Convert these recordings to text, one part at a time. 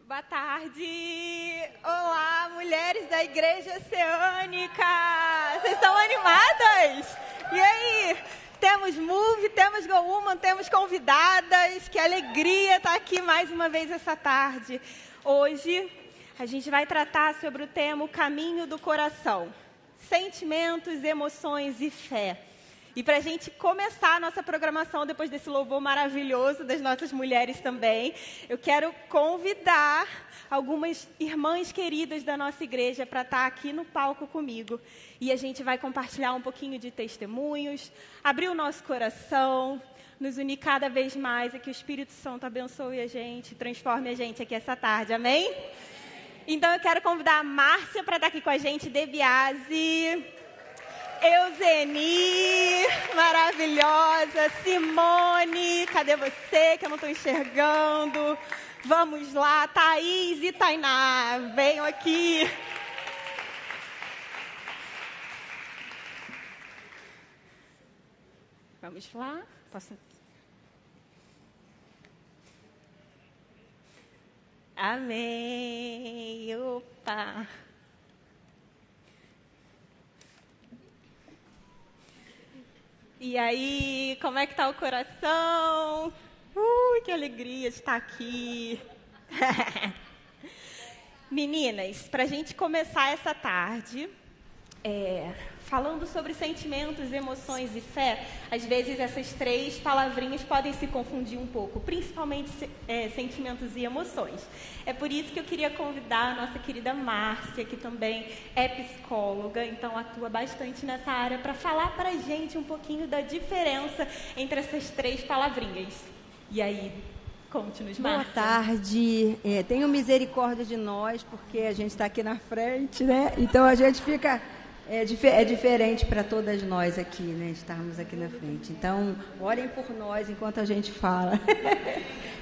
Boa tarde! Olá, mulheres da Igreja Oceânica! Vocês estão animadas? E aí? Temos Move, temos Go Woman, temos convidadas. Que alegria estar aqui mais uma vez essa tarde. Hoje, a gente vai tratar sobre o tema O Caminho do Coração. Sentimentos, emoções e fé. E para a gente começar a nossa programação, depois desse louvor maravilhoso das nossas mulheres também, eu quero convidar algumas irmãs queridas da nossa igreja para estar aqui no palco comigo. E a gente vai compartilhar um pouquinho de testemunhos, abrir o nosso coração, nos unir cada vez mais, e que o Espírito Santo abençoe a gente, transforme a gente aqui essa tarde, amém? Então eu quero convidar a Márcia para estar aqui com a gente, Debiase, Euseni, maravilhosa, Simone, cadê você que eu não estou enxergando? Vamos lá, Thaís e Tainá, venham aqui. Vamos lá, posso... Amém, opa. E aí, como é que tá o coração? Que alegria de estar aqui. Meninas, para a gente começar essa tarde, falando sobre sentimentos, emoções e fé, às vezes essas três palavrinhas podem se confundir um pouco, principalmente sentimentos e emoções. É por isso que eu queria convidar a nossa querida Márcia, que também é psicóloga, então atua bastante nessa área, para falar para a gente um pouquinho da diferença entre essas três palavrinhas. E aí, conte-nos, Márcia. Boa tarde. Tenham misericórdia de nós, porque a gente está aqui na frente, né? Então a gente fica... É diferente para todas nós aqui, né? Estarmos aqui na frente. Então, orem por nós enquanto a gente fala.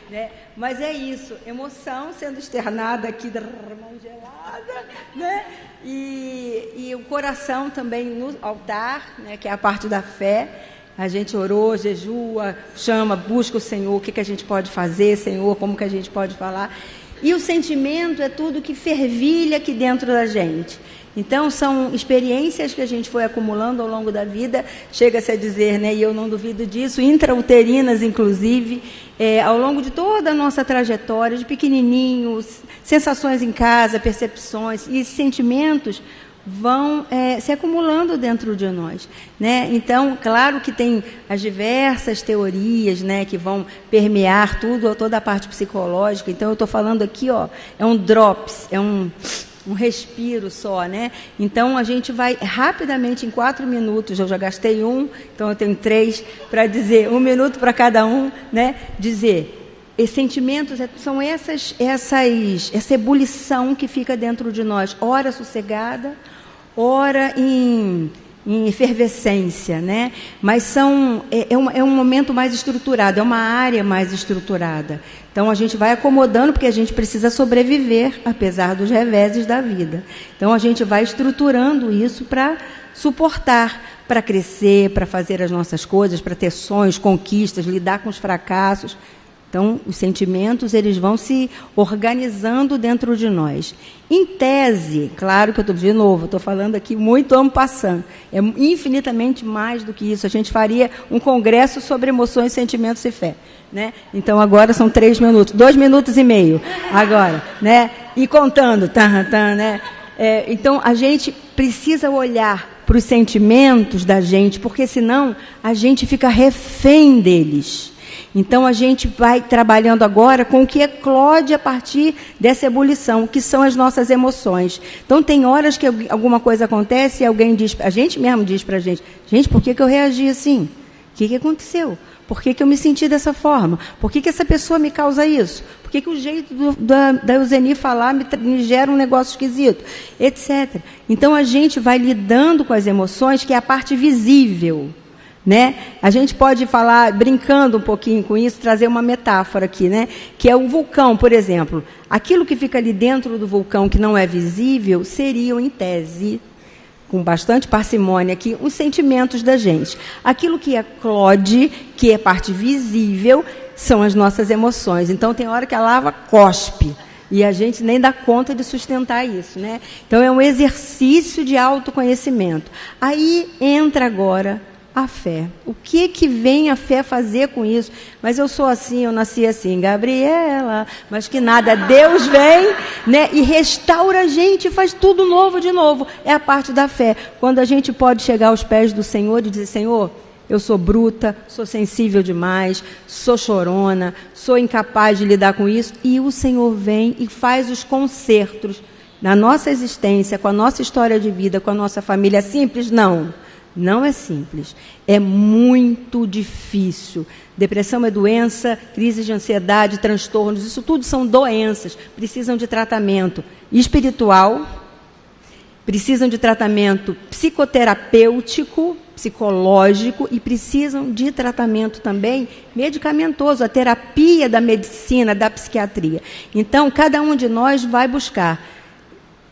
Né? Mas é isso, emoção sendo externada aqui, da mão gelada, né? E o coração também no altar, né? Que é a parte da fé. A gente orou, jejua, chama, busca o Senhor, o que a gente pode fazer, Senhor, como que a gente pode falar. E o sentimento é tudo que fervilha aqui dentro da gente. Então, são experiências que a gente foi acumulando ao longo da vida, chega-se a dizer, né, e eu não duvido disso, intrauterinas, inclusive, ao longo de toda a nossa trajetória, de pequenininhos, sensações em casa, percepções, e sentimentos vão se acumulando dentro de nós, né? Então, claro que tem as diversas teorias, né, que vão permear toda a parte psicológica. Então, eu estou falando aqui, é um drops, é um respiro só, né? Então, a gente vai rapidamente, em 4 minutos, eu já gastei 1, então eu tenho 3, para dizer 1 minuto para cada um, né? Dizer, e sentimentos são essa ebulição que fica dentro de nós, ora sossegada, ora em efervescência, né? Mas é um momento mais estruturado, é uma área mais estruturada. Então, a gente vai acomodando, porque a gente precisa sobreviver, apesar dos reveses da vida. Então, a gente vai estruturando isso para suportar, para crescer, para fazer as nossas coisas, para ter sonhos, conquistas, lidar com os fracassos. Então, os sentimentos, eles vão se organizando dentro de nós. Em tese, claro que estou falando aqui muito en passant, é infinitamente mais do que isso. A gente faria um congresso sobre emoções, sentimentos e fé, né? Então, agora são 3 minutos, 2 minutos e meio, agora, né? E contando, né? Então, a gente precisa olhar para os sentimentos da gente, porque senão a gente fica refém deles. Então, a gente vai trabalhando agora com o que eclode a partir dessa ebulição, que são as nossas emoções. Então, tem horas que alguma coisa acontece e alguém diz, a gente mesmo diz para a gente, por que eu reagi assim? O que aconteceu? Por que eu me senti dessa forma? Por que essa pessoa me causa isso? Por que o jeito da Euseni falar me gera um negócio esquisito? Etc. Então, a gente vai lidando com as emoções, que é a parte visível, né? A gente pode falar, brincando um pouquinho com isso, trazer uma metáfora aqui, né? Que é um vulcão, por exemplo. Aquilo que fica ali dentro do vulcão, que não é visível, seriam, em tese, com bastante parcimônia aqui, os sentimentos da gente. Aquilo que eclode, que é parte visível, são as nossas emoções. Então, tem hora que a lava cospe, E a gente nem dá conta de sustentar isso, né? Então, é um exercício de autoconhecimento. Aí entra agora a fé. O que vem a fé fazer com isso? Mas eu sou assim, eu nasci assim, Gabriela, mas que nada, Deus vem, né, e restaura a gente, faz tudo novo de novo. É a parte da fé. Quando a gente pode chegar aos pés do Senhor e dizer, Senhor, eu sou bruta, sou sensível demais, sou chorona, sou incapaz de lidar com isso, e o Senhor vem e faz os consertos na nossa existência, com a nossa história de vida, com a nossa família. É simples? Não. Não é simples, é muito difícil. Depressão é doença, crise de ansiedade, transtornos, isso tudo são doenças, precisam de tratamento espiritual, precisam de tratamento psicoterapêutico, psicológico e precisam de tratamento também medicamentoso, a terapia da medicina, da psiquiatria. Então, cada um de nós vai buscar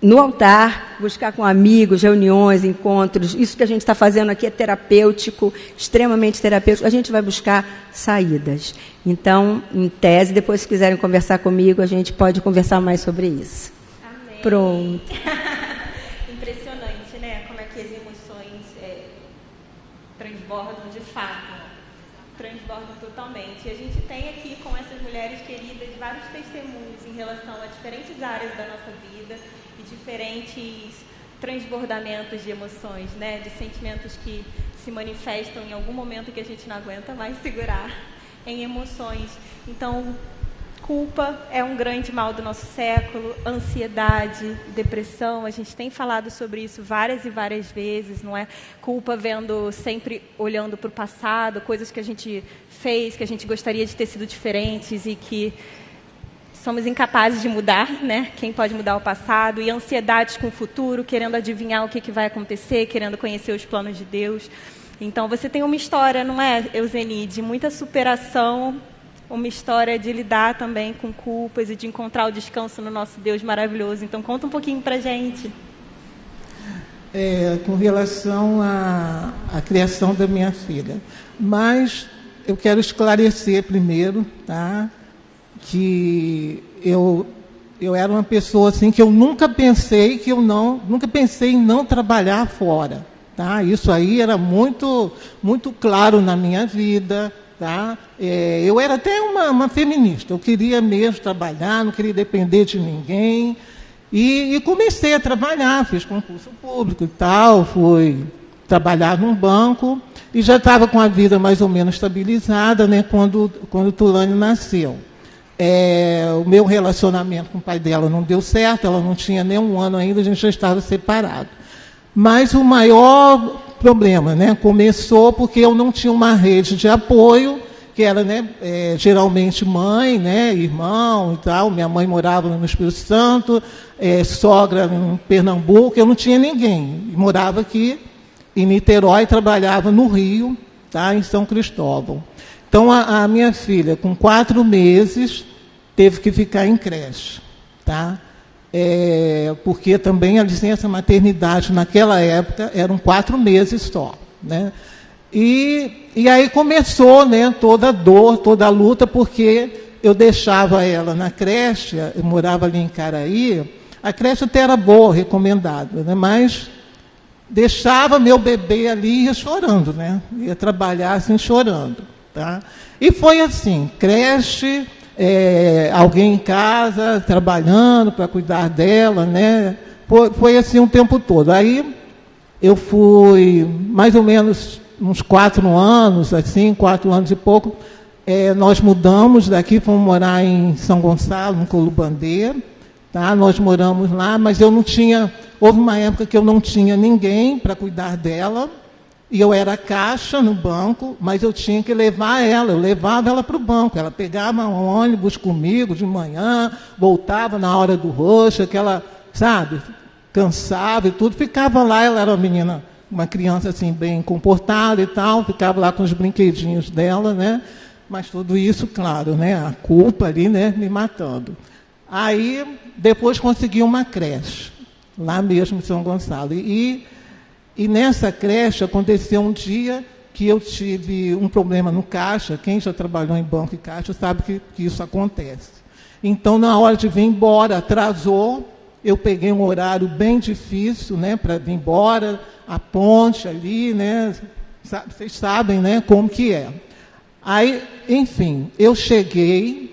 no altar, buscar com amigos, reuniões, encontros. Isso que a gente está fazendo aqui é terapêutico, extremamente terapêutico. A gente vai buscar saídas. Então, em tese, depois se quiserem conversar comigo, a gente pode conversar mais sobre isso. Amém. Pronto. Impressionante, né? Como é que as emoções transbordam de fato. Transbordam totalmente. E a gente tem aqui com essas mulheres queridas vários testemunhos em relação a diferentes áreas da nossa vida, diferentes transbordamentos de emoções, né? De sentimentos que se manifestam em algum momento que a gente não aguenta mais segurar em emoções. Então, culpa é um grande mal do nosso século, ansiedade, depressão, a gente tem falado sobre isso várias e várias vezes, não é? Culpa vendo, sempre olhando para o passado, coisas que a gente fez, que a gente gostaria de ter sido diferentes e que somos incapazes de mudar, né? Quem pode mudar o passado? E ansiedades com o futuro, querendo adivinhar o que vai acontecer, querendo conhecer os planos de Deus. Então, você tem uma história, não é, Euseni, de muita superação, uma história de lidar também com culpas e de encontrar o descanso no nosso Deus maravilhoso. Então, conta um pouquinho pra gente. Com relação à criação da minha filha. Mas eu quero esclarecer primeiro, tá? Que eu era uma pessoa assim que eu nunca pensei em não trabalhar fora, tá? Isso aí era muito claro na minha vida, tá? Eu era até uma feminista, eu queria mesmo trabalhar, não queria depender de ninguém e comecei a trabalhar, fiz concurso público e tal, fui trabalhar num banco e já estava com a vida mais ou menos estabilizada, né? Quando Tulane nasceu. O meu relacionamento com o pai dela não deu certo, ela não tinha nem um ano ainda, a gente já estava separado. Mas o maior problema, né, começou porque eu não tinha uma rede de apoio, que era, né, geralmente mãe, né, irmão e tal. Minha mãe morava no Espírito Santo, sogra em Pernambuco, eu não tinha ninguém. Morava aqui em Niterói, trabalhava no Rio, tá, em São Cristóvão. Então, a minha filha, com 4 meses, teve que ficar em creche, tá? Porque também a licença maternidade, naquela época, eram 4 meses só, né? E aí começou, né, toda a dor, toda a luta, porque eu deixava ela na creche, eu morava ali em Caraí, a creche até era boa, recomendada, né? Mas deixava meu bebê ali e ia chorando, né? Ia trabalhar assim, chorando. Tá? E foi assim, creche, alguém em casa, trabalhando para cuidar dela, né? Foi assim o tempo todo. Aí eu fui, mais ou menos, uns 4 anos, assim, 4 anos e pouco, nós mudamos daqui, fomos morar em São Gonçalo, no Colubandê, tá? Nós moramos lá, mas eu não tinha, houve uma época que eu não tinha ninguém para cuidar dela, e eu era caixa no banco, mas eu tinha que levar ela, eu levava ela para o banco. Ela pegava um ônibus comigo de manhã, voltava na hora do rush, aquela, sabe, cansava e tudo, ficava lá. Ela era uma menina, uma criança assim, bem comportada e tal, ficava lá com os brinquedinhos dela, né? Mas tudo isso, claro, né? A culpa ali, né? Me matando. Aí, depois consegui uma creche, lá mesmo em São Gonçalo. E nessa creche aconteceu um dia que eu tive um problema no caixa. Quem já trabalhou em banco e caixa sabe que isso acontece. Então, na hora de vir embora, atrasou. Eu peguei um horário bem difícil, né, para vir embora, a ponte ali, né, vocês sabem, né, como que é. Aí, enfim, eu cheguei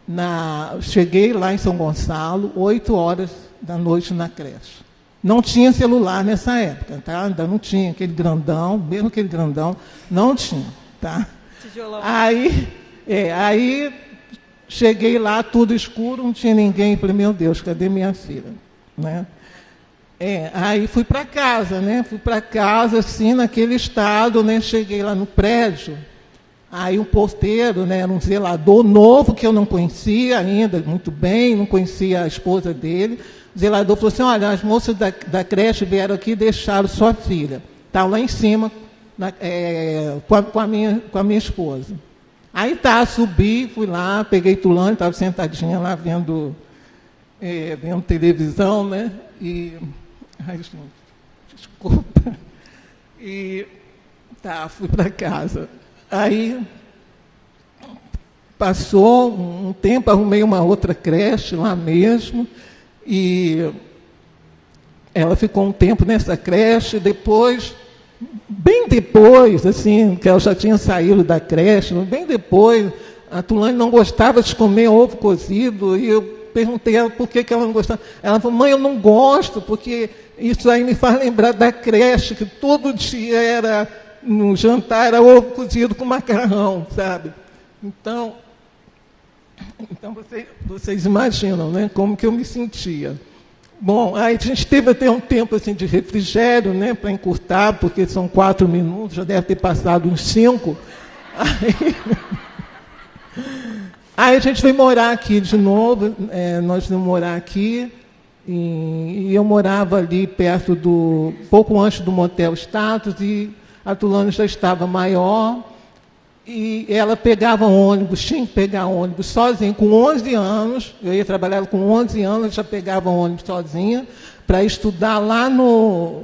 lá em São Gonçalo, 8h da noite na creche. Não tinha celular nessa época, tá? Ainda não tinha aquele grandão, mesmo aquele grandão, não tinha, tá? Tijolão. Aí cheguei lá, tudo escuro, não tinha ninguém. Falei, meu Deus, cadê minha filha? Né? Aí fui para casa, né? Fui para casa, assim, naquele estado, né? Cheguei lá no prédio, aí um porteiro, né? Era um zelador novo, que eu não conhecia ainda muito bem, não conhecia a esposa dele. O zelador falou assim, olha, as moças da creche vieram aqui e deixaram sua filha. Está lá em cima, com a minha esposa. Aí tá, subi, fui lá, peguei Tulane, estava sentadinha lá vendo televisão, né? Ai, gente, desculpa. Fui para casa. Aí passou um tempo, arrumei uma outra creche lá mesmo, e ela ficou um tempo nessa creche, bem depois, assim, que ela já tinha saído da creche, bem depois, a Tulane não gostava de comer ovo cozido, e eu perguntei a ela por que ela não gostava. Ela falou, mãe, eu não gosto, porque isso aí me faz lembrar da creche, que todo dia no jantar era ovo cozido com macarrão, sabe? Então vocês imaginam, né, como que eu me sentia. Bom, aí a gente teve até um tempo assim, de refrigério, né, para encurtar, porque são 4 minutos, já deve ter passado uns 5. Aí a gente veio morar aqui de novo, nós viemos morar aqui, e eu morava ali perto pouco antes do Motel Status, e a Tulane já estava maior, e ela pegava ônibus, tinha que pegar ônibus sozinha, com 11 anos, eu ia trabalhar com 11 anos, já pegava ônibus sozinha, para estudar lá no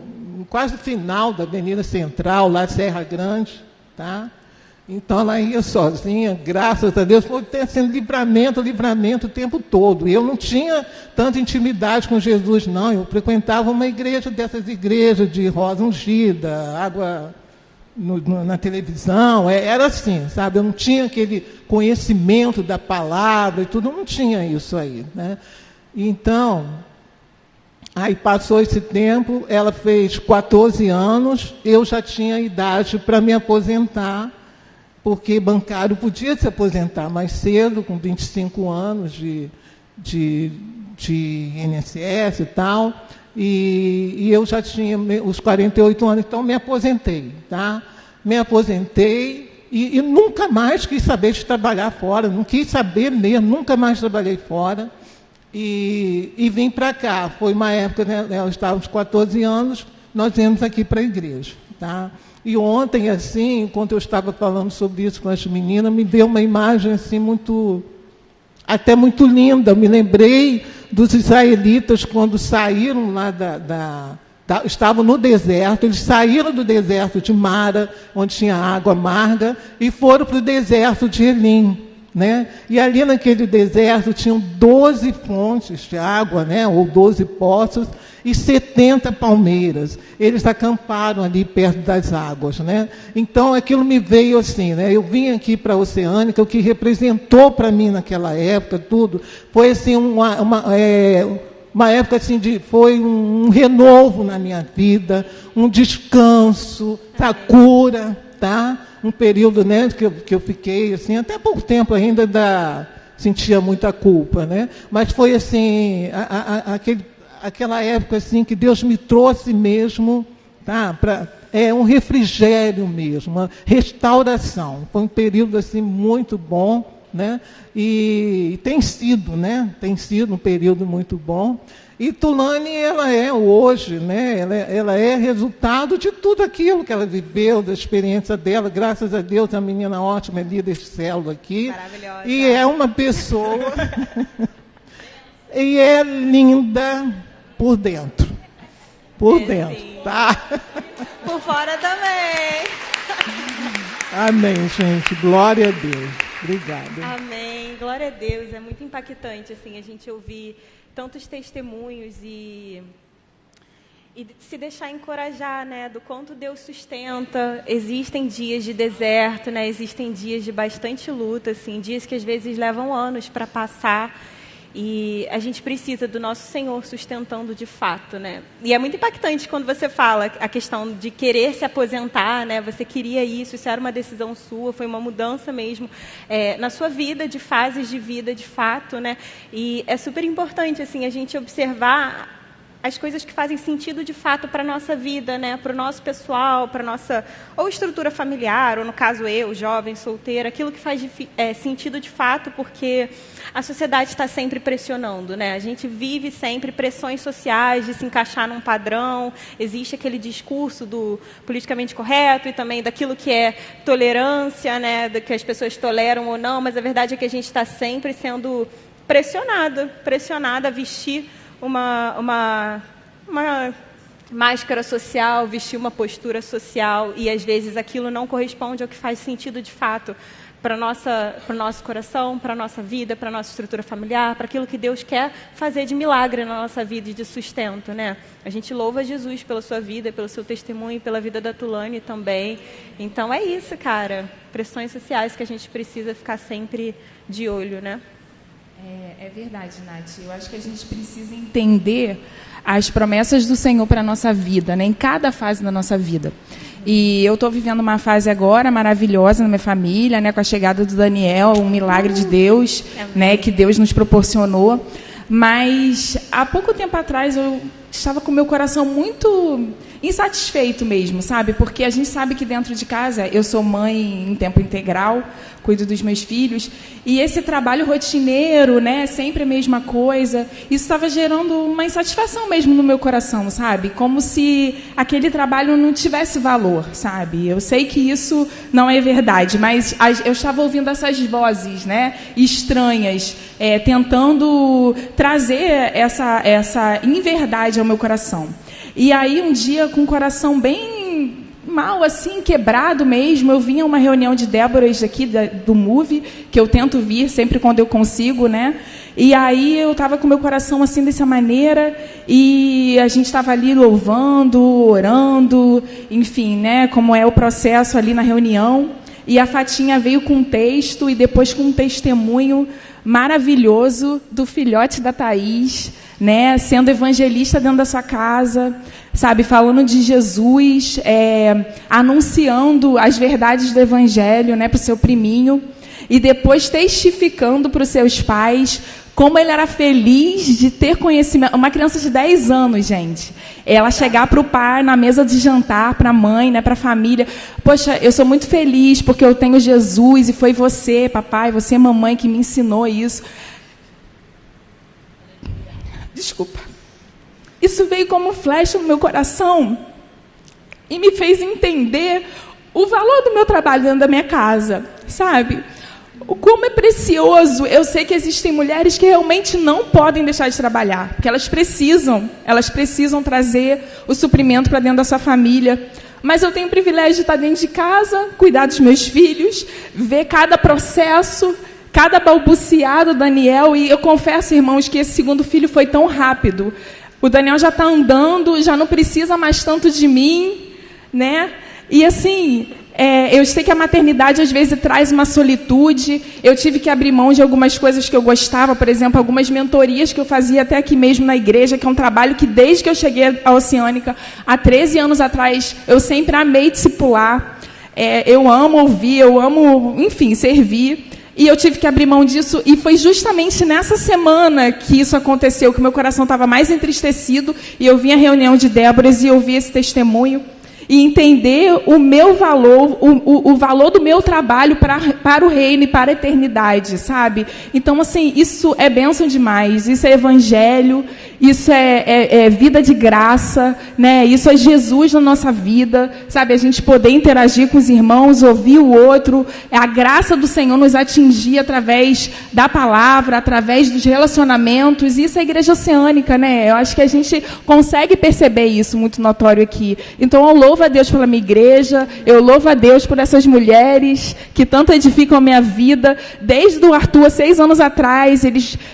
quase final da Avenida Central, lá Serra Grande, tá? Então ela ia sozinha, graças a Deus, foi sendo livramento o tempo todo. Eu não tinha tanta intimidade com Jesus, não, eu frequentava uma igreja dessas igrejas de rosa ungida, água na televisão, era assim, sabe? Eu não tinha aquele conhecimento da palavra e tudo, não tinha isso aí, né? Então, aí passou esse tempo, ela fez 14 anos, eu já tinha idade para me aposentar, porque bancário podia se aposentar mais cedo, com 25 anos de INSS e tal, e eu já tinha os 48 anos, então me aposentei, tá? Me aposentei e nunca mais quis saber de trabalhar fora, não quis saber mesmo, nunca mais trabalhei fora, e vim para cá. Foi uma época, né, nós estávamos 14 anos, nós viemos aqui para a igreja, tá? E ontem, assim, enquanto eu estava falando sobre isso com as meninas, me veio uma imagem assim até muito linda. Eu me lembrei dos israelitas quando saíram lá estavam no deserto, eles saíram do deserto de Mara, onde tinha água amarga, e foram para o deserto de Elim, né? E ali naquele deserto tinham 12 fontes de água, né? Ou 12 poços, e 70 palmeiras. Eles acamparam ali perto das águas, né? Então aquilo me veio assim, né? Eu vim aqui para a Oceânica, o que representou para mim naquela época, tudo, foi assim uma época assim foi um renovo na minha vida, um descanso, a cura, tá? Um período, né, que eu fiquei assim, até pouco tempo ainda sentia muita culpa, né? Mas foi assim, aquela época assim que Deus me trouxe mesmo, tá? Um refrigério mesmo, uma restauração. Foi um período assim muito bom, né? E tem sido, né? Tem sido um período muito bom. E Tulane, ela é hoje, né? Ela é resultado de tudo aquilo que ela viveu, da experiência dela. Graças a Deus, a menina ótima, é líder de célula aqui. Maravilhosa. E é uma pessoa... e é linda por dentro. Por dentro, sim. tá? Por fora também. Amém, gente. Glória a Deus. Obrigada. Amém. Glória a Deus. É muito impactante assim, a gente ouvir tantos testemunhos e se deixar encorajar, né, do quanto Deus sustenta. Existem dias de deserto, né, existem dias de bastante luta, assim, dias que às vezes levam anos para passar. E a gente precisa do nosso Senhor sustentando de fato, né? E é muito impactante quando você fala a questão de querer se aposentar, né? Você queria isso era uma decisão sua, foi uma mudança mesmo na sua vida, de fases de vida, de fato, né? E é super importante, assim, a gente observar as coisas que fazem sentido de fato para a nossa vida, né? Para o nosso pessoal, para a nossa ou estrutura familiar, ou no caso eu, jovem, solteira, aquilo que faz sentido de fato, porque a sociedade está sempre pressionando, né? A gente vive sempre pressões sociais de se encaixar num padrão, existe aquele discurso do politicamente correto e também daquilo que é tolerância, né? Do que as pessoas toleram ou não, mas a verdade é que a gente está sempre sendo pressionada a vestir uma máscara social, vestir uma postura social, e às vezes aquilo não corresponde ao que faz sentido de fato para o nosso coração, para a nossa vida, para a nossa estrutura familiar, para aquilo que Deus quer fazer de milagre na nossa vida e de sustento, né? A gente louva Jesus pela sua vida, pelo seu testemunho, pela vida da Tulane também. Então é isso, cara. Pressões sociais que a gente precisa ficar sempre de olho, né? É verdade, Nath. Eu acho que a gente precisa entender as promessas do Senhor para a nossa vida, né? Em cada fase da nossa vida. E eu estou vivendo uma fase agora maravilhosa na minha família, né? Com a chegada do Daniel, um milagre de Deus, né? Que Deus nos proporcionou. Mas há pouco tempo atrás eu estava com o meu coração muito insatisfeito mesmo, sabe? Porque a gente sabe que dentro de casa eu sou mãe em tempo integral, cuido dos meus filhos, e esse trabalho rotineiro, né, sempre a mesma coisa, isso estava gerando uma insatisfação mesmo no meu coração, sabe? Como se aquele trabalho não tivesse valor, sabe? Eu sei que isso não é verdade, mas eu estava ouvindo essas vozes, né, estranhas, tentando trazer essa inverdade ao meu coração. E aí, um dia, com o coração bem mal, assim, quebrado mesmo, eu vim a uma reunião de Déboras aqui do MOVE, que eu tento vir sempre quando eu consigo, né? E aí eu estava com o meu coração assim, dessa maneira, e a gente estava ali louvando, orando, enfim, né? Como é o processo ali na reunião. E a Fatinha veio com um texto e depois com um testemunho maravilhoso do filhote da Thaís, né, sendo evangelista dentro da sua casa, sabe, falando de Jesus, anunciando as verdades do evangelho, né, para o seu priminho, e depois testificando para os seus pais como ele era feliz de ter conhecimento. Uma criança de 10 anos, gente, ela chegar para o pai na mesa de jantar, para a mãe, né, para a família, poxa, eu sou muito feliz porque eu tenho Jesus e foi você, papai, você, mamãe, que me ensinou isso. Desculpa. Isso veio como flecha no meu coração e me fez entender o valor do meu trabalho dentro da minha casa, sabe? Como é precioso. Eu sei que existem mulheres que realmente não podem deixar de trabalhar, porque elas precisam trazer o suprimento para dentro da sua família. Mas eu tenho o privilégio de estar dentro de casa, cuidar dos meus filhos, ver cada processo, cada balbuciado do Daniel, e eu confesso, irmãos, que esse segundo filho foi tão rápido. O Daniel já está andando, já não precisa mais tanto de mim, né? E assim, eu sei que a maternidade às vezes traz uma solitude. Eu tive que abrir mão de algumas coisas que eu gostava, por exemplo, algumas mentorias que eu fazia até aqui mesmo na igreja, que é um trabalho que desde que eu cheguei à Oceânica, há 13 anos atrás, eu sempre amei discipular. Eu amo ouvir, eu amo, enfim, servir. E eu tive que abrir mão disso, e foi justamente nessa semana que isso aconteceu, que meu coração estava mais entristecido, e eu vim à reunião de Déboras e ouvi esse testemunho, e entender o meu valor, o valor do meu trabalho para o reino e para a eternidade, sabe? Então, assim, isso é bênção demais, isso é evangelho, isso é vida de graça, né? Isso é Jesus na nossa vida, sabe? A gente poder interagir com os irmãos, ouvir o outro, a graça do Senhor nos atingir através da palavra, através dos relacionamentos. Isso é a Igreja Oceânica, né? Eu acho que a gente consegue perceber isso muito notório aqui. Então, eu louvo louvo a Deus pela minha igreja, eu louvo a Deus por essas mulheres que tanto edificam a minha vida. Desde o Arthur, 6 anos atrás,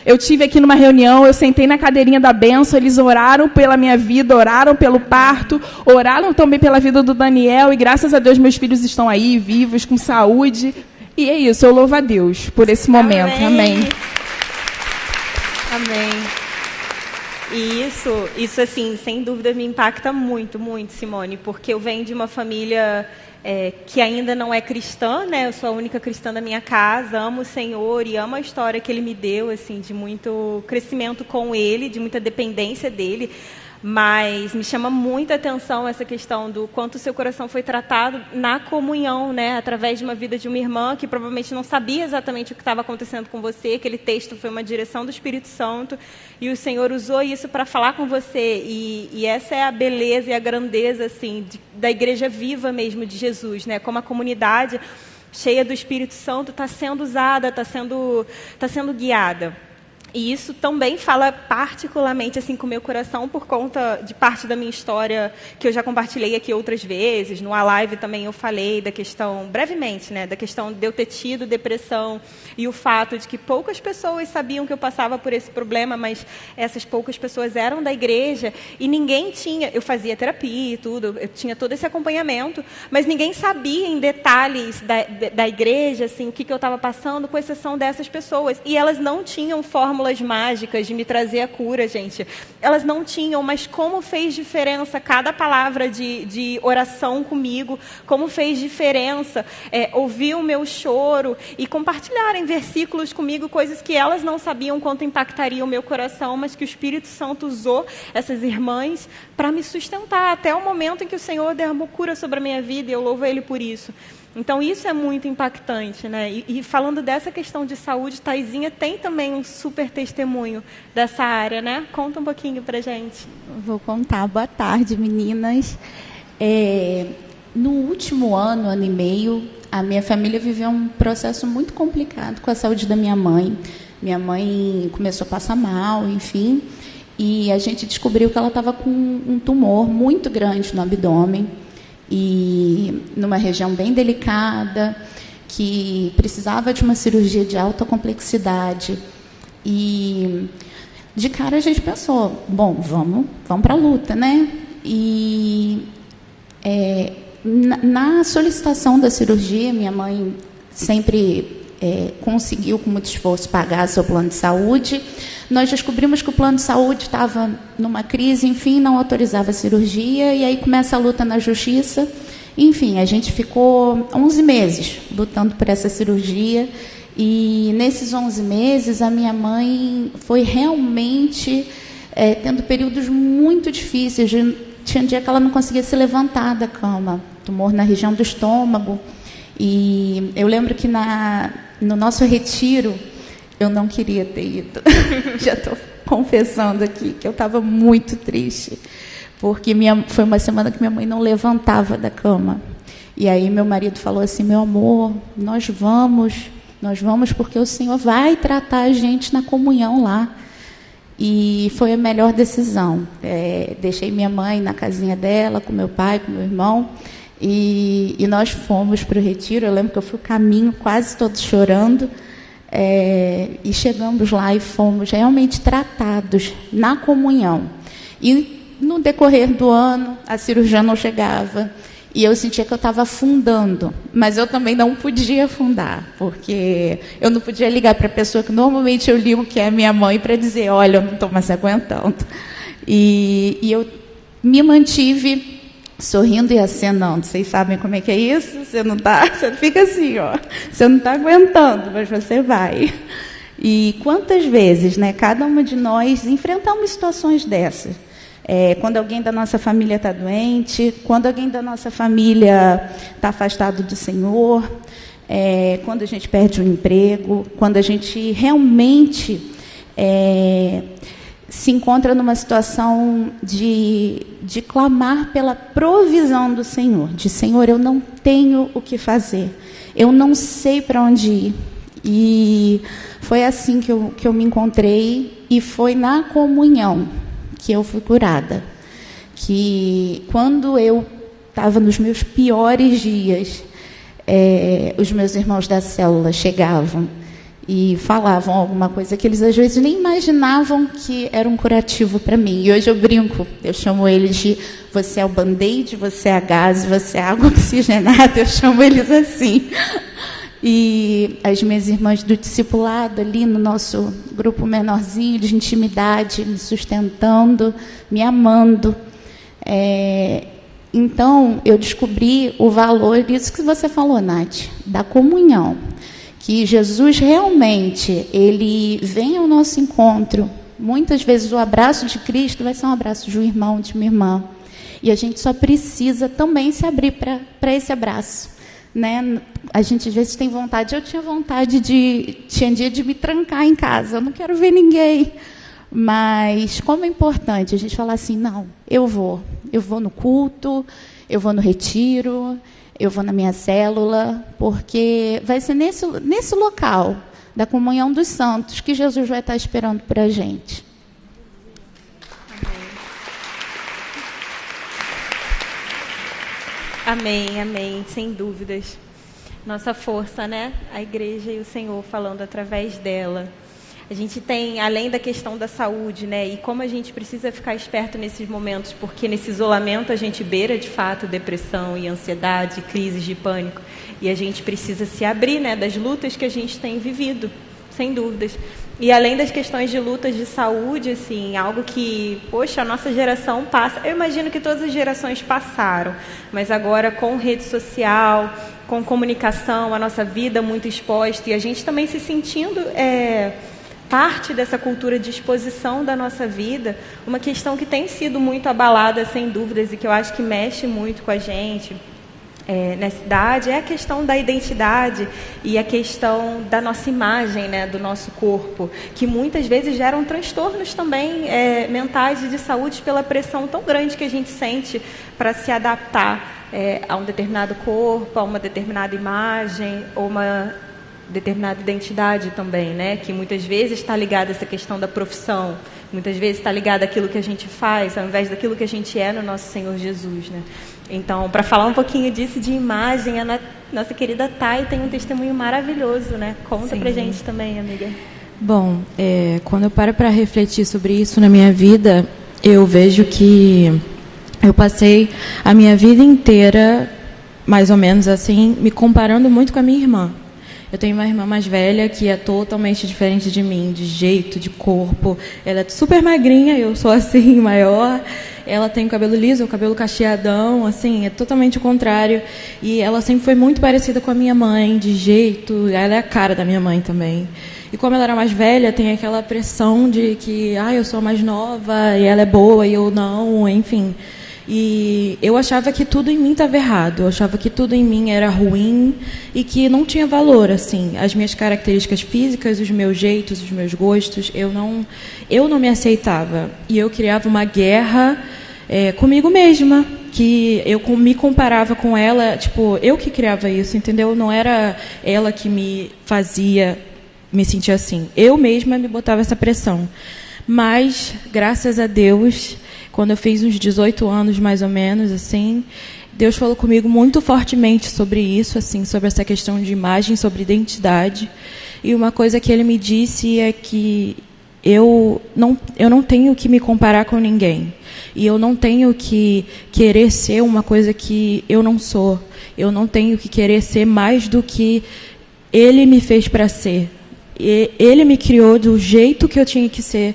eu tive aqui numa reunião, eu sentei na cadeirinha da bênção, eles oraram pela minha vida, oraram pelo parto, oraram também pela vida do Daniel, e graças a Deus meus filhos estão aí, vivos, com saúde. E é isso, eu louvo a Deus por esse momento. Amém. Amém. E isso assim, sem dúvida me impacta muito, muito, Simone, porque eu venho de uma família que ainda não é cristã, né? Eu sou a única cristã da minha casa, amo o Senhor e amo a história que Ele me deu, assim, de muito crescimento com Ele, de muita dependência dEle. Mas me chama muita atenção essa questão do quanto o seu coração foi tratado na comunhão, né? Através de uma vida de uma irmã que provavelmente não sabia exatamente o que estava acontecendo com você. Aquele texto foi uma direção do Espírito Santo e o Senhor usou isso para falar com você. E essa é a beleza e a grandeza assim, da igreja viva mesmo de Jesus, né? Como a comunidade cheia do Espírito Santo está sendo usada, está sendo guiada. E isso também fala particularmente assim com o meu coração por conta de parte da minha história que eu já compartilhei aqui outras vezes. No Alive também eu falei da questão, brevemente, né, da questão de eu ter tido depressão e o fato de que poucas pessoas sabiam que eu passava por esse problema, mas essas poucas pessoas eram da igreja e ninguém tinha, eu fazia terapia e tudo, eu tinha todo esse acompanhamento, mas ninguém sabia em detalhes da igreja, assim, o que eu estava passando, com exceção dessas pessoas. E elas não tinham fórmulas mágicas de me trazer a cura, gente. Elas não tinham, mas como fez diferença cada palavra de oração comigo, como fez diferença ouvir o meu choro e compartilharem versículos comigo, coisas que elas não sabiam quanto impactaria o meu coração, mas que o Espírito Santo usou essas irmãs para me sustentar até o momento em que o Senhor derramou cura sobre a minha vida e eu louvo Ele por isso. Então, isso é muito impactante, né? E falando dessa questão de saúde, Taizinha tem também um super testemunho dessa área, né? Conta um pouquinho pra gente. Vou contar. Boa tarde, meninas. No último ano e meio, a minha família viveu um processo muito complicado com a saúde da minha mãe. Minha mãe começou a passar mal, enfim, e a gente descobriu que ela estava com um tumor muito grande no abdômen, e numa região bem delicada, que precisava de uma cirurgia de alta complexidade. E de cara a gente pensou, bom, vamos para a luta, né? E na solicitação da cirurgia, minha mãe sempre conseguiu, com muito esforço, pagar seu plano de saúde. Nós descobrimos que o plano de saúde estava numa crise, enfim, não autorizava a cirurgia, e aí começa a luta na justiça. Enfim, a gente ficou 11 meses lutando por essa cirurgia, e nesses 11 meses a minha mãe foi realmente tendo períodos muito difíceis. Tinha um dia que ela não conseguia se levantar da cama, tumor na região do estômago. E eu lembro que no nosso retiro, eu não queria ter ido. Já estou confessando aqui que eu estava muito triste, porque foi uma semana que minha mãe não levantava da cama. E aí meu marido falou assim, meu amor, nós vamos porque o Senhor vai tratar a gente na comunhão lá. E foi a melhor decisão. Deixei minha mãe na casinha dela, com meu pai, com meu irmão, e nós fomos para o retiro. Eu lembro que eu fui o caminho quase todo chorando, e chegamos lá e fomos realmente tratados na comunhão. E no decorrer do ano, a cirurgia não chegava, e eu sentia que eu estava afundando, mas eu também não podia afundar, porque eu não podia ligar para a pessoa que normalmente eu ligo, que é a minha mãe, para dizer, olha, eu não estou mais aguentando. E eu me mantive sorrindo e acenando. Vocês sabem como é que é isso? Você fica assim, ó, você não está aguentando, mas você vai. E quantas vezes, né, cada uma de nós enfrentamos situações dessas. Quando alguém da nossa família está doente, quando alguém da nossa família está afastado do Senhor, quando a gente perde um emprego, quando a gente realmente se encontra numa situação de clamar pela provisão do Senhor, de Senhor, eu não tenho o que fazer, eu não sei para onde ir. E foi assim que eu me encontrei, e foi na comunhão que eu fui curada. Que quando eu estava nos meus piores dias, os meus irmãos da célula chegavam e falavam alguma coisa que eles às vezes nem imaginavam que era um curativo para mim. E hoje eu brinco, eu chamo eles de você é o band-aid, você é a gás, você é a água oxigenada, eu chamo eles assim. E as minhas irmãs do discipulado ali no nosso grupo menorzinho de intimidade, me sustentando, me amando. Então, eu descobri o valor disso que você falou, Nath, da comunhão. Que Jesus realmente, ele vem ao nosso encontro. Muitas vezes o abraço de Cristo vai ser um abraço de um irmão, de uma irmã. E a gente só precisa também se abrir para esse abraço. Né? A gente às vezes tem vontade, eu tinha vontade tinha dia de me trancar em casa, eu não quero ver ninguém. Mas como é importante a gente falar assim, não, eu vou no culto, eu vou no retiro, eu vou na minha célula, porque vai ser nesse local da comunhão dos santos que Jesus vai estar esperando por a gente. Amém, amém, sem dúvidas. Nossa força, né? A igreja e o Senhor falando através dela. A gente tem, além da questão da saúde, né? E como a gente precisa ficar esperto nesses momentos, porque nesse isolamento a gente beira, de fato, depressão e ansiedade, crises de pânico. E a gente precisa se abrir, né? Das lutas que a gente tem vivido, sem dúvidas. E além das questões de lutas de saúde, assim, algo que, poxa, a nossa geração passa. Eu imagino que todas as gerações passaram, mas agora com rede social, com comunicação, a nossa vida muito exposta, e a gente também se sentindo parte dessa cultura de exposição da nossa vida, uma questão que tem sido muito abalada, sem dúvidas, e que eu acho que mexe muito com a gente nessa idade, é a questão da identidade e a questão da nossa imagem, né, do nosso corpo, que muitas vezes geram transtornos também mentais e de saúde pela pressão tão grande que a gente sente para se adaptar a um determinado corpo, a uma determinada imagem, ou uma determinada identidade também, né? Que muitas vezes está ligada a essa questão da profissão, muitas vezes está ligada àquilo que a gente faz, ao invés daquilo que a gente é no nosso Senhor Jesus, né? Então, para falar um pouquinho disso de imagem, a nossa querida Thay tem um testemunho maravilhoso, né? Conta pra gente também, amiga. Bom, quando eu paro para refletir sobre isso na minha vida, eu vejo que eu passei a minha vida inteira, mais ou menos assim, me comparando muito com a minha irmã. Eu tenho uma irmã mais velha que é totalmente diferente de mim, de jeito, de corpo. Ela é super magrinha, eu sou assim, maior. Ela tem o cabelo liso, o cabelo cacheadão, assim, é totalmente o contrário. E ela sempre foi muito parecida com a minha mãe, de jeito. Ela é a cara da minha mãe também. E como ela era mais velha, tem aquela pressão de que, eu sou a mais nova, e ela é boa, e eu não, enfim. E eu achava que tudo em mim estava errado, eu achava que tudo em mim era ruim e que não tinha valor, assim. As minhas características físicas, os meus jeitos, os meus gostos, eu não me aceitava. E eu criava uma guerra comigo mesma, que eu me comparava com ela, tipo, eu que criava isso, entendeu? Não era ela que me fazia me sentir assim. Eu mesma me botava essa pressão. Mas, graças a Deus, quando eu fiz uns 18 anos, mais ou menos, assim, Deus falou comigo muito fortemente sobre isso, assim, sobre essa questão de imagem, sobre identidade. E uma coisa que ele me disse é que eu não tenho que me comparar com ninguém. E eu não tenho que querer ser uma coisa que eu não sou. Eu não tenho que querer ser mais do que ele me fez para ser. Ele me criou do jeito que eu tinha que ser,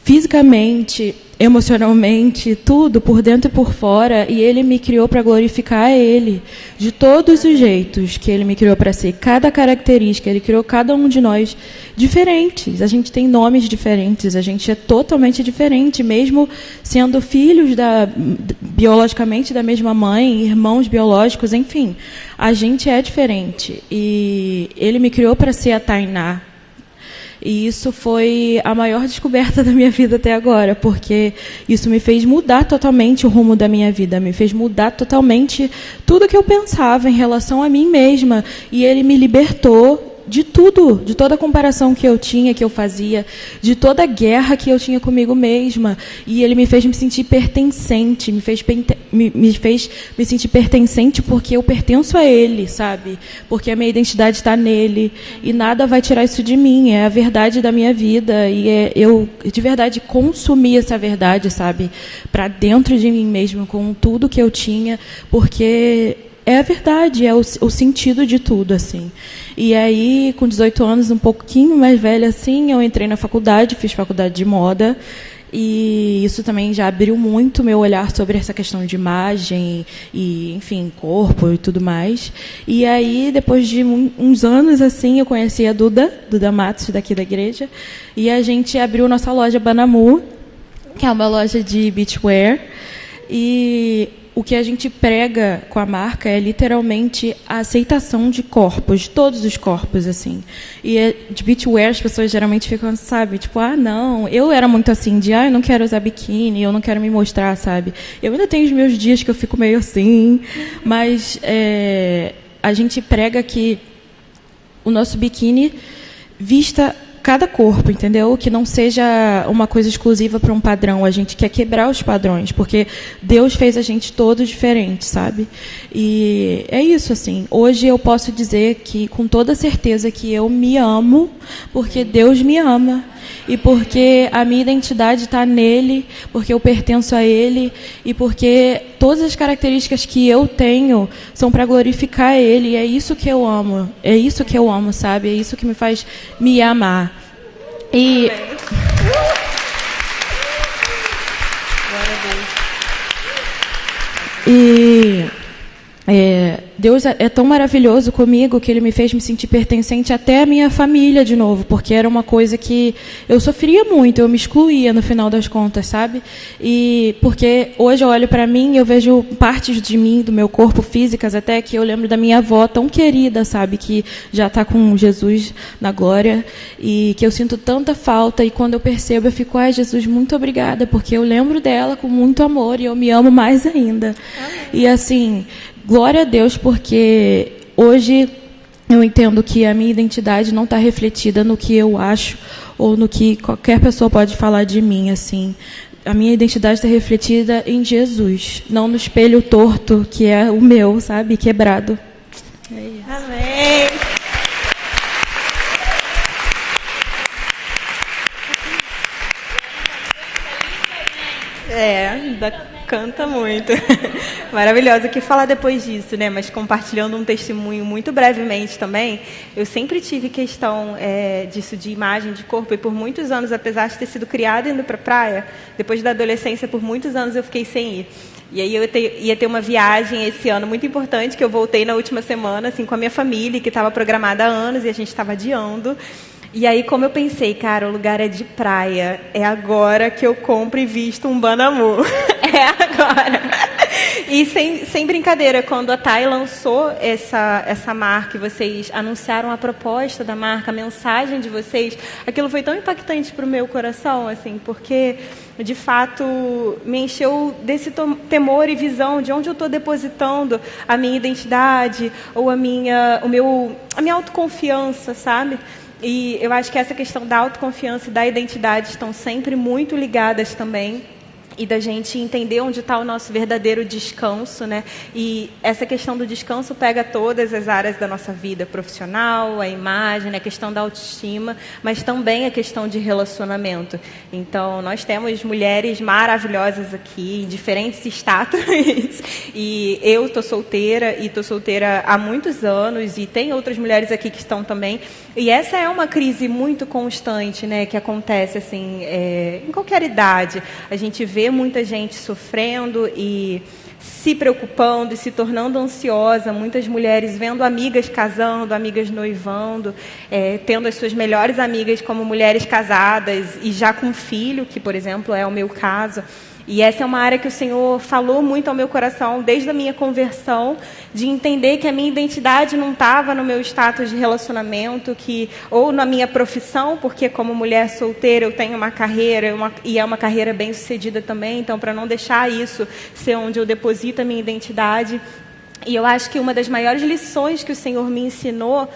fisicamente, emocionalmente, tudo, por dentro e por fora, e ele me criou para glorificar ele, de todos os jeitos que ele me criou para ser, cada característica, ele criou cada um de nós diferentes, a gente tem nomes diferentes, a gente é totalmente diferente, mesmo sendo filhos biologicamente da mesma mãe, irmãos biológicos, enfim, a gente é diferente, e ele me criou para ser a Tainá. E isso foi a maior descoberta da minha vida até agora, porque isso me fez mudar totalmente o rumo da minha vida, me fez mudar totalmente tudo que eu pensava em relação a mim mesma. E ele me libertou de tudo, de toda a comparação que eu tinha, que eu fazia, de toda a guerra que eu tinha comigo mesma. E ele me fez me sentir pertencente, me fez me sentir pertencente porque eu pertenço a ele, sabe? Porque a minha identidade está nele. E nada vai tirar isso de mim, é a verdade da minha vida. E eu, de verdade, consumi essa verdade, sabe? Para dentro de mim mesmo, com tudo que eu tinha, porque é a verdade, é o sentido de tudo, assim. E aí, com 18 anos, um pouquinho mais velha, assim, eu entrei na faculdade, fiz faculdade de moda, e isso também já abriu muito meu olhar sobre essa questão de imagem e, enfim, corpo e tudo mais. E aí, depois de uns anos, assim, eu conheci a Duda Matos, daqui da igreja, e a gente abriu nossa loja Banamu, que é uma loja de beachwear, e o que a gente prega com a marca é literalmente a aceitação de corpos, de todos os corpos, assim. E de beachwear as pessoas geralmente ficam, sabe, tipo, não, eu era muito assim, eu não quero usar biquíni, eu não quero me mostrar, sabe. Eu ainda tenho os meus dias que eu fico meio assim, mas a gente prega que o nosso biquíni vista cada corpo, entendeu? Que não seja uma coisa exclusiva para um padrão. A gente quer quebrar os padrões, porque Deus fez a gente todos diferentes, sabe? E é isso, assim. Hoje eu posso dizer que, com toda certeza, que eu me amo, porque Deus me ama. E porque a minha identidade está nele, porque eu pertenço a ele, e porque todas as características que eu tenho são para glorificar ele. E é isso que eu amo. É isso que eu amo, sabe? É isso que me faz me amar. E Deus é tão maravilhoso comigo que Ele me fez me sentir pertencente até à minha família de novo, porque era uma coisa que eu sofria muito, eu me excluía no final das contas, sabe? E porque hoje eu olho para mim e eu vejo partes de mim, do meu corpo, físicas até, que eu lembro da minha avó tão querida, sabe? Que já está com Jesus na glória, e que eu sinto tanta falta, e quando eu percebo eu fico, Jesus, muito obrigada, porque eu lembro dela com muito amor e eu me amo mais ainda. Amém. E assim, glória a Deus, porque hoje eu entendo que a minha identidade não está refletida no que eu acho ou no que qualquer pessoa pode falar de mim, assim. A minha identidade está refletida em Jesus, não no espelho torto que é o meu, sabe, quebrado. É isso. Amém. Canta muito. Maravilhosa. O que falar depois disso, né? Mas compartilhando um testemunho muito brevemente também, eu sempre tive questão disso de imagem, de corpo, e por muitos anos, apesar de ter sido criada indo para a praia, depois da adolescência, por muitos anos eu fiquei sem ir. E aí eu ia ter uma viagem esse ano muito importante, que eu voltei na última semana, assim, com a minha família, que estava programada há anos, e a gente estava adiando. E aí, como eu pensei, cara, o lugar é de praia, é agora que eu compro e visto um Banamu. É agora. E sem brincadeira, quando a Thay lançou essa marca e vocês anunciaram a proposta da marca, a mensagem de vocês, aquilo foi tão impactante para o meu coração, assim, porque, de fato, me encheu desse temor e visão de onde eu estou depositando a minha identidade ou a minha autoconfiança, sabe? E eu acho que essa questão da autoconfiança e da identidade estão sempre muito ligadas também. E da gente entender onde está o nosso verdadeiro descanso, né? E essa questão do descanso pega todas as áreas da nossa vida, profissional, a imagem, a questão da autoestima, mas também a questão de relacionamento. Então, nós temos mulheres maravilhosas aqui, em diferentes status, e eu estou solteira há muitos anos, e tem outras mulheres aqui que estão também. E essa é uma crise muito constante, né? Que acontece assim, em qualquer idade. A gente vê muita gente sofrendo e se preocupando e se tornando ansiosa, muitas mulheres vendo amigas casando, amigas noivando, tendo as suas melhores amigas como mulheres casadas e já com filho, que, por exemplo, é o meu caso. E essa é uma área que o Senhor falou muito ao meu coração desde a minha conversão, de entender que a minha identidade não estava no meu status de relacionamento, ou na minha profissão, porque como mulher solteira eu tenho uma carreira, e é uma carreira bem sucedida também, então para não deixar isso ser onde eu deposito a minha identidade. E eu acho que uma das maiores lições que o Senhor me ensinou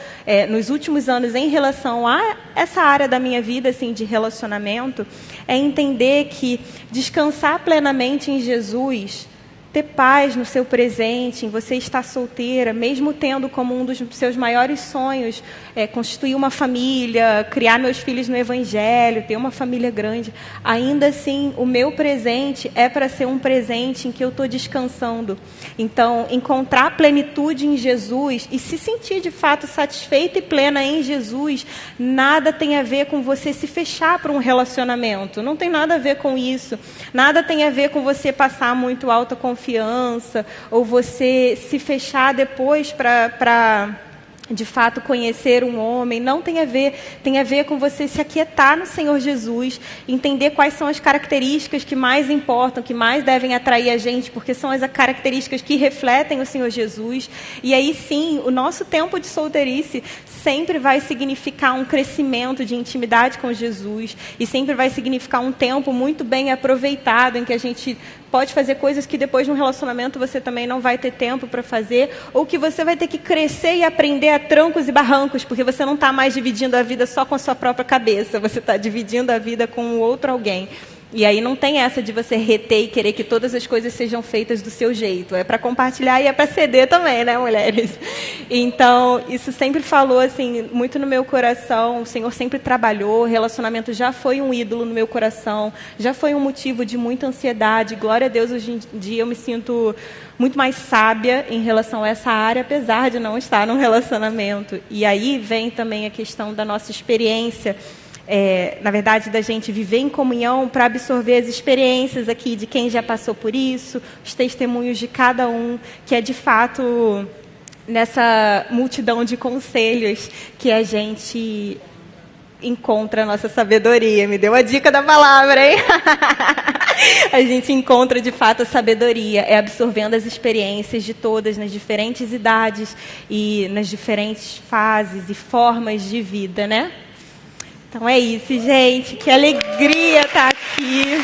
nos últimos anos em relação a essa área da minha vida, assim, de relacionamento, é entender que descansar plenamente em Jesus, ter paz no seu presente, em você estar solteira, mesmo tendo como um dos seus maiores sonhos constituir uma família, criar meus filhos no Evangelho, ter uma família grande, ainda assim, o meu presente é para ser um presente em que eu estou descansando. Então, encontrar plenitude em Jesus e se sentir de fato satisfeita e plena em Jesus, nada tem a ver com você se fechar para um relacionamento, não tem nada a ver com isso, nada tem a ver com você passar muito alta confiança, ou você se fechar depois para de fato conhecer um homem. Não tem a ver com você se aquietar no Senhor Jesus, entender quais são as características que mais importam, que mais devem atrair a gente, porque são as características que refletem o Senhor Jesus. E aí sim, o nosso tempo de solteirice sempre vai significar um crescimento de intimidade com Jesus, e sempre vai significar um tempo muito bem aproveitado, em que a gente pode fazer coisas que depois de um relacionamento você também não vai ter tempo para fazer, ou que você vai ter que crescer e aprender a trancos e barrancos, porque você não está mais dividindo a vida só com a sua própria cabeça, você está dividindo a vida com um outro alguém. E aí não tem essa de você reter e querer que todas as coisas sejam feitas do seu jeito. É para compartilhar e é para ceder também, né, mulheres? Então, isso sempre falou assim, muito no meu coração. O Senhor sempre trabalhou. O relacionamento já foi um ídolo no meu coração. Já foi um motivo de muita ansiedade. Glória a Deus, hoje em dia eu me sinto muito mais sábia em relação a essa área, apesar de não estar num relacionamento. E aí vem também a questão da nossa experiência, na verdade, da gente viver em comunhão para absorver as experiências aqui de quem já passou por isso, os testemunhos de cada um, que é de fato nessa multidão de conselhos que a gente encontra a nossa sabedoria. Me deu a dica da palavra, hein? A gente encontra de fato a sabedoria, é absorvendo as experiências de todas, nas diferentes idades e nas diferentes fases e formas de vida, né? Então é isso, gente. Que alegria estar aqui.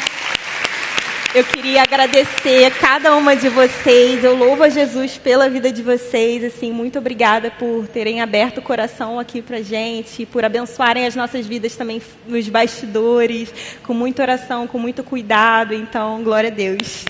Eu queria agradecer a cada uma de vocês. Eu louvo a Jesus pela vida de vocês. Assim, muito obrigada por terem aberto o coração aqui pra gente, por abençoarem as nossas vidas também nos bastidores, com muita oração, com muito cuidado. Então, glória a Deus.